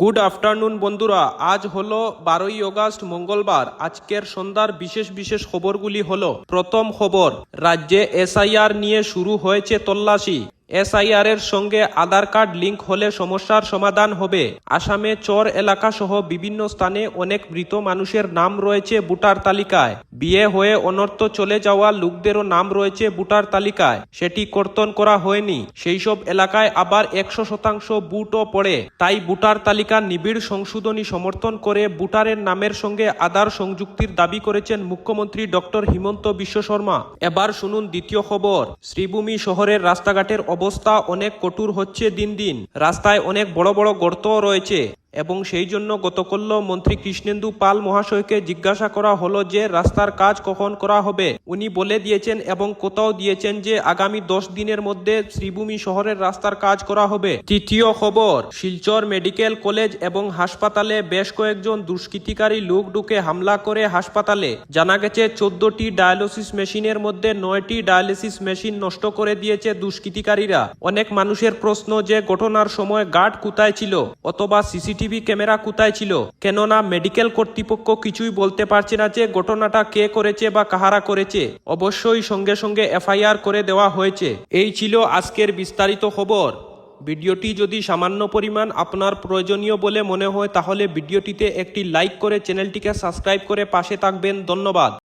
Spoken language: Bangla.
গুড আফটারনুন বন্ধুরা, আজ হলো 12ই আগস্ট মঙ্গলবার। আজকের সন্ধ্যার বিশেষ বিশেষ খবরগুলি হলো, প্রথম খবর, রাজ্যে এসআইআর নিয়ে শুরু হয়েছে তল্লাশি। এসআইআর এর সঙ্গে আধার কার্ড লিঙ্ক হলে সমস্যার সমাধান হবে। আসামে চর এলাকা সহ বিভিন্ন স্থানে অনেক মৃত মানুষের নাম রয়েছে ভোটার তালিকায়। বিয়ে হয়ে অনর্থ চলে যাওয়া লোকদেরও নাম রয়েছে ভোটার তালিকায়, সেটি কর্তন করা হয়নি। সেই সব এলাকায় আবার 100% বুটও পড়ে। তাই ভোটার তালিকার নিবিড় সংশোধনী সমর্থন করে ভোটারের নামের সঙ্গে আধার সংযুক্তির দাবি করেছেন মুখ্যমন্ত্রী ডক্টর হিমন্ত বিশ্ব শর্মা। এবার শুনুন দ্বিতীয় খবর। শ্রীভূমি শহরের রাস্তাঘাটের অবস্থা অনেক কঠোর হচ্ছে দিন দিন। রাস্তায় অনেক বড় বড় গর্তও রয়েছে এবং সেই জন্য গতকাল মন্ত্রী কৃষ্ণেন্দু পাল মহাশয়কে জিজ্ঞাসা করা হলো যে রাস্তার কাজ কখন করা হবে। উনি বলে দিয়েছেন এবং কোথাও দিয়েছেন যে আগামী 10 দিনের মধ্যে শ্রীভূমি শহরের রাস্তার কাজ করা হবে। তৃতীয় খবর, শিলচর মেডিকেল কলেজ এবং হাসপাতালে বেশ কয়েকজন দুষ্কৃতিকারী লোক ঢুকে হামলা করে হাসপাতালে। জানা গেছে 14টি ডায়ালিসিস মেশিনের মধ্যে 9টি ডায়ালিসিস মেশিন নষ্ট করে দিয়েছে দুষ্কৃতিকারীরা। অনেক মানুষের প্রশ্ন যে ঘটনার সময় গার্ড কোথায় ছিল অথবা সিসিটিভি ক্যামেরা কোথায় ছিল, কেননা মেডিকেল কর্তৃপক্ষ কিছুই বলতে পারছে না যে ঘটনাটা কে করেছে বা কাহারা করেছে। অবশ্যই সঙ্গে সঙ্গে এফআইআর করে দেওয়া হয়েছে। এই ছিল আজকের বিস্তারিত খবর। ভিডিওটি যদি সামান্য পরিমাণ আপনার প্রয়োজনীয় বলে মনে হয় তাহলে ভিডিওটিতে একটি লাইক করে চ্যানেলটিকে সাবস্ক্রাইব করে পাশে থাকবেন। ধন্যবাদ।